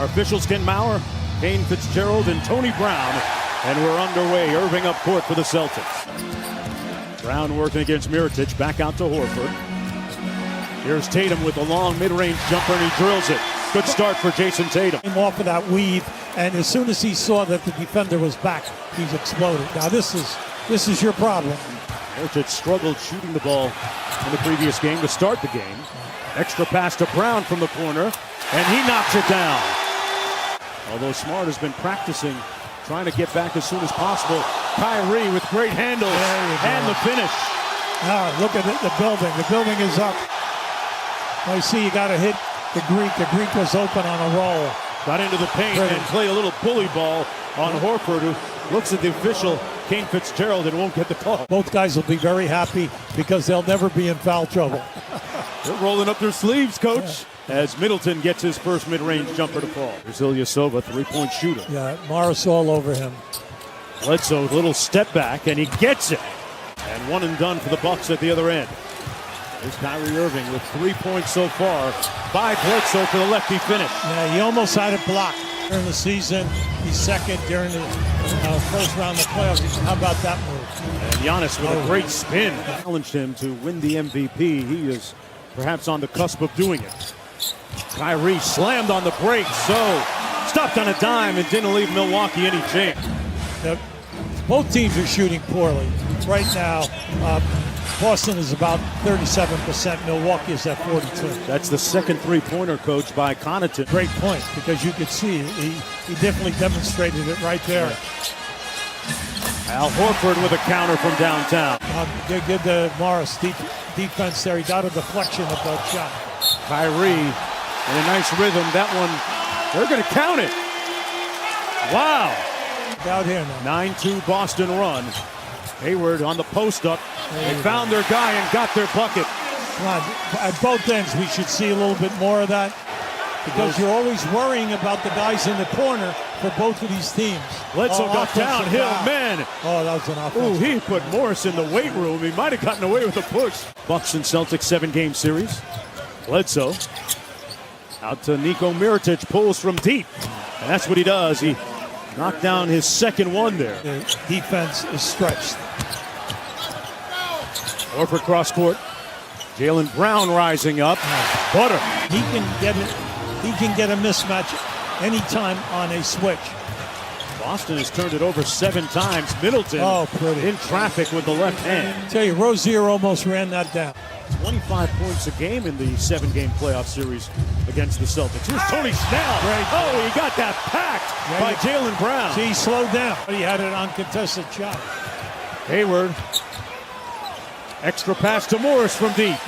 Our officials, Ken Maurer, Kane Fitzgerald, and Tony Brown. And we're underway. Irving up court for the Celtics. Brown working against Mirotic. Back out to Horford. Here's Tatum with a long mid-range jumper, and he drills it. Good start for Jason Tatum. Came off of that weave, and as soon as he saw that the defender was back, he's exploded. Now this is your problem. Mirotic struggled shooting the ball in the previous game to start the game. Extra pass to Brown from the corner, and he knocks it down. Although Smart has been practicing, trying to get back as soon as possible. Kyrie with great handles and the finish. Now look at it, the building. The building is up. I see you got to hit the Greek. The Greek was open on a roll. Got into the paint and play a little bully ball on Horford, who looks at the official, Kane Fitzgerald, and won't get the call. Both guys will be very happy because they'll never be in foul trouble. They're rolling up their sleeves, Coach, as Middleton gets his first mid-range jumper to fall. Here's Ilyasova, three-point shooter. Yeah, Morris all over him. Bledsoe, little step back, and he gets it. And one and done for the Bucks at the other end. Here's Kyrie Irving with 3 points so far by Bledsoe for the lefty finish. Yeah, he almost had it blocked during the season. He's second during the first round of the playoffs. How about that move? And Giannis with a great spin. Challenged him to win the MVP. He is perhaps on the cusp of doing it. Kyrie slammed on the break, so stopped on a dime and didn't leave Milwaukee any chance. Now, both teams are shooting poorly. Right now, Boston is about 37%. Milwaukee is at 42%. That's the second three-pointer, Coach, by Connaughton. Great point, because you could see he definitely demonstrated it right there. Al Horford with a counter from downtown. They did the Morris defense there. He got a deflection of that shot. Kyrie in a nice rhythm. That one, they're going to count it. Wow. Out here now. 9-2 Boston run. Hayward on the post-up. They found their guy and got their bucket. Come on. At both ends, we should see a little bit more of that, because you're always worrying about the guys in the corner for both of these teams. Bledsoe got downhill, man. Oh, that was an offense. Ooh, he put Morris in the weight room. He might have gotten away with a push. Bucks and Celtics 7-game series. Bledsoe out to Niko Mirotic, pulls from deep. And that's what he does. He knocked down his second one there. The defense is stretched. Horford cross court. Jaylen Brown rising up. Butter. He can get it. He can get a mismatch anytime on a switch. Boston has turned it over 7 times. Middleton in traffic with the left hand. I tell you, Rozier almost ran that down. 25 points a game in the 7-game playoff series against the Celtics. Here's Tony Snell. Oh, he got that packed by Jaylen Brown. See, he slowed down. He had an uncontested shot. Hayward. Extra pass to Morris from deep.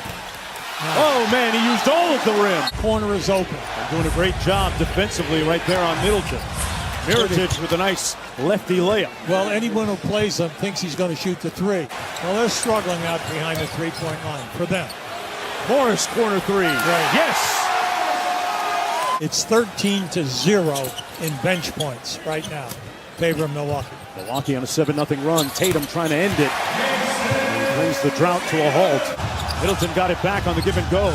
Oh, man, he used all of the rim. Corner is open. They're doing a great job defensively right there on Middleton. Mirotic with a nice lefty layup. Well, anyone who plays them thinks he's going to shoot the three. Well, they're struggling out behind the three-point line for them. Morris, corner three. Right. Yes! It's 13-0 in bench points right now. Favor of Milwaukee. Milwaukee on a 7-0 run. Tatum trying to end it. He brings the drought to a halt. Middleton got it back on the give and go.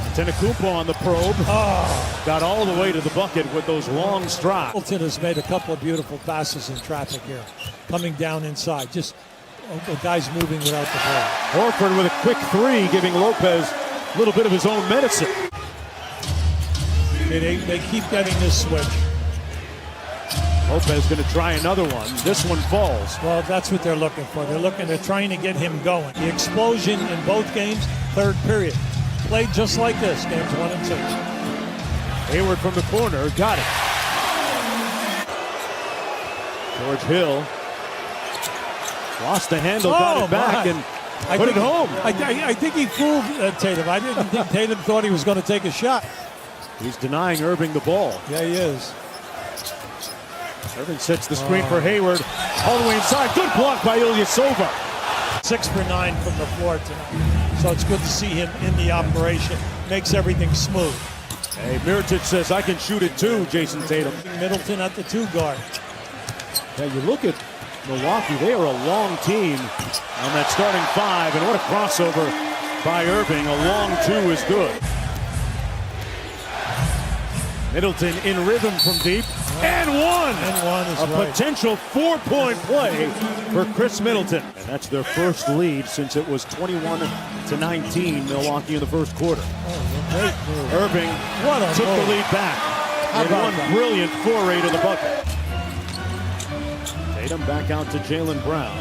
Antetokounmpo on the probe. Got all the way to the bucket with those long strides. Middleton has made a couple of beautiful passes in traffic here. Coming down inside. Just the guys moving without the ball. Horford with a quick three, giving Lopez a little bit of his own medicine. They keep getting this switch. Lopez going to try another one. This one falls. Well, that's what they're looking for. They're trying to get him going. The explosion in both games, third period. Played just like this, games 1 and 2. Hayward from the corner, got it. George Hill lost the handle, got it back, and put it home. I think he fooled Tatum. I didn't think Tatum thought he was going to take a shot. He's denying Irving the ball. Yeah, he is. Irving sets the screen for Hayward. All the way inside. Good block by Ilyasova. 6 for 9 from the floor tonight. So it's good to see him in the operation. Makes everything smooth. Hey, Mirotic says, I can shoot it too, Jason Tatum. Middleton at the 2 guard. Yeah, you look at Milwaukee, they are a long team on that starting 5, and what a crossover by Irving. A long 2 is good. Middleton in rhythm from deep, and one! And one is a right. potential 4-point play for Chris Middleton. And that's their first lead since it was 21-19, Milwaukee in the first quarter. Oh, great move. Irving took the lead back in one brilliant foray to the bucket. Tatum back out to Jaylen Brown.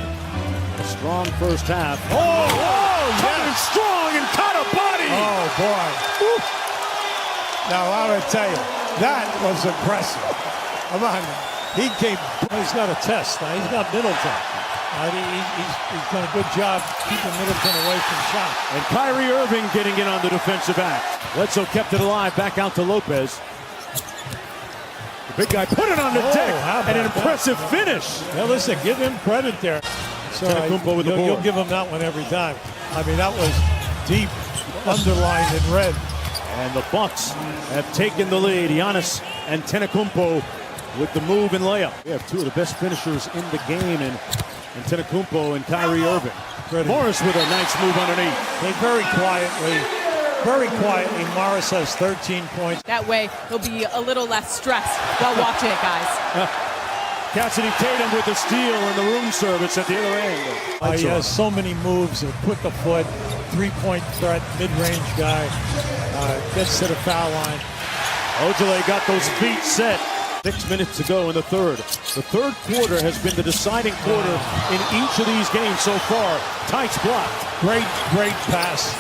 A strong first half. Coming strong and caught a body! Oh, boy. Woo. Now, I would tell you, that was impressive. Come on. He came. He's got a test. Now, he's got Middleton. He's done a good job keeping Middleton away from shots. And Kyrie Irving getting in on the defensive act. Bledsoe kept it alive, back out to Lopez. The big guy put it on the deck, and an impressive finish. Now, listen, give him credit there. So with the you'll give him that one every time. I mean, that was deep, underlined in red. And the Bucks have taken the lead. Giannis Antetokounmpo with the move and layup. We have two of the best finishers in the game in Antetokounmpo and Kyrie Irving. Morris with a nice move underneath. They very quietly, Morris has 13 points. That way, he'll be a little less stressed while watching it, guys. Cassidy Tatum with the steal and the room service at the other end. He has so many moves, a quick a foot, three-point threat, mid-range guy, gets to the foul line. Ojale got those feet set. 6 minutes to go in the third. The third quarter has been the deciding quarter in each of these games so far. Tight block. Great pass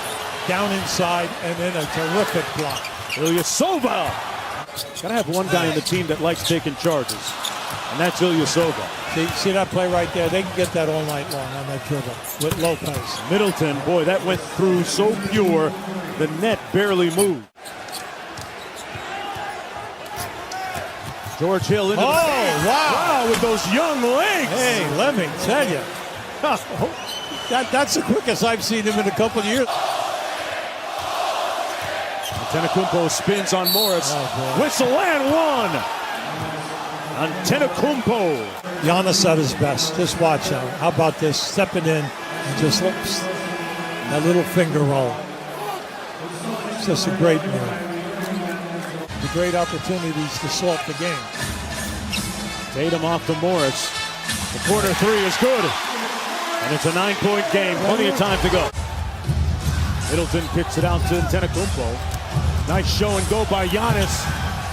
down inside, and then a terrific block. Ilyasova. Gotta have one guy on the team that likes taking charges, and that's Ilyasova. See that play right there? They can get that all night long on that dribble with Lopez. Middleton, boy, that went through so pure, the net barely moved. George Hill into the paint. Wow, with those young legs. Hey, let me tell you. That's the quickest I've seen him in a couple of years. Antetokounmpo spins on Morris. Whistle and one. Antetokounmpo. Giannis at his best. Just watch out. How about this? Stepping in and just looks that little finger roll. It's just a great move. The great opportunities to salt the game. Tatum off to Morris. The corner three is good. And it's a 9-point game. Plenty of time to go. Middleton kicks it out to Antetokounmpo. Nice show and go by Giannis.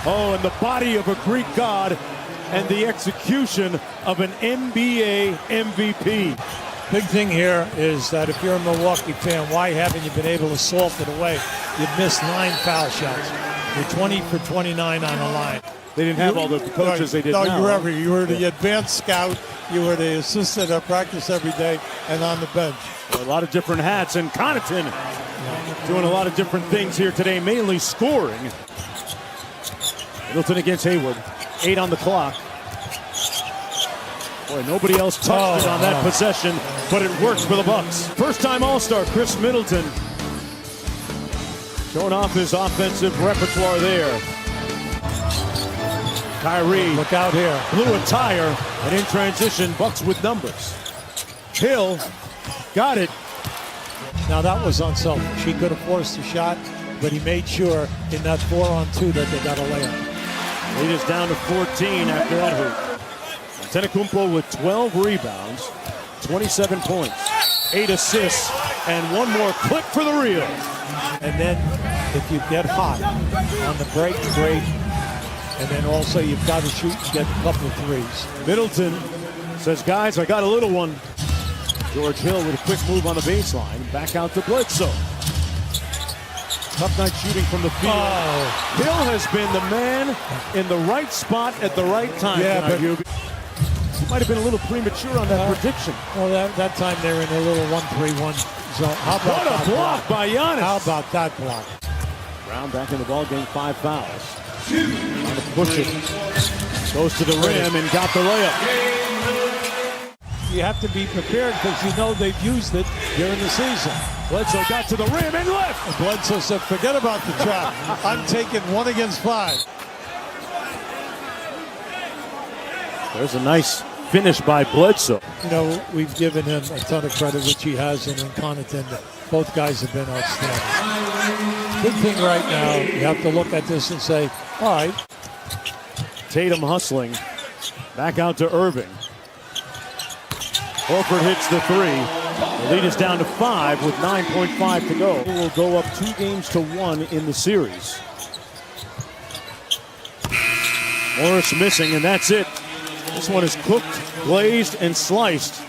Oh, and the body of a Greek god and the execution of an NBA MVP. Big thing here is that if you're a Milwaukee fan, why haven't you been able to salt it away? You've missed 9 foul shots. You're 20 for 29 on the line. They didn't have all the coaches they did now. No, you were the advanced scout. You were the assistant at practice every day and on the bench. A lot of different hats, and Connaughton doing a lot of different things here today, mainly scoring. Middleton against Hayward. 8 on the clock. Boy, nobody else touched it on that possession, but it works for the Bucks. First-time All-Star Chris Middleton showing off his offensive repertoire there. Kyrie, look out here. Blew a tire, and in transition, Bucks with numbers. Hill got it. Now that was unselfish. He could have forced a shot, but he made sure in that 4-on-2 that they got a layup. Lead is down to 14 after that hoop. Antetokounmpo with 12 rebounds, 27 points, 8 assists, and one more click for the reel. And then if you get hot on the break, great. And then also you've got to shoot and get a couple of threes. Middleton says, guys, I got a little one. George Hill with a quick move on the baseline. Back out to Bledsoe. Tough night shooting from the field. Hill has been the man in the right spot at the right time. Yeah, but he might have been a little premature on that prediction. Well, that time they were in a little 1-3-1 zone. How about what a block by Giannis. How about that block? Brown back in the ball game, 5 fouls. Trying to push it. Goes to the rim and got the layup. You have to be prepared because you know they've used it during the season. Bledsoe got to the rim and left. And Bledsoe said, forget about the trap. I'm taking 1 against 5. There's a nice finish by Bledsoe. You know, we've given him a ton of credit, which he has, and in Connaughton, both guys have been outstanding. big thing right now, you have to look at this and say, all right. Tatum hustling. Back out to Irving. Horford hits the three. The lead is down to 5 with 9.5 to go. We'll go up 2-1 in the series. Morris missing, and that's it. This one is cooked, glazed, and sliced.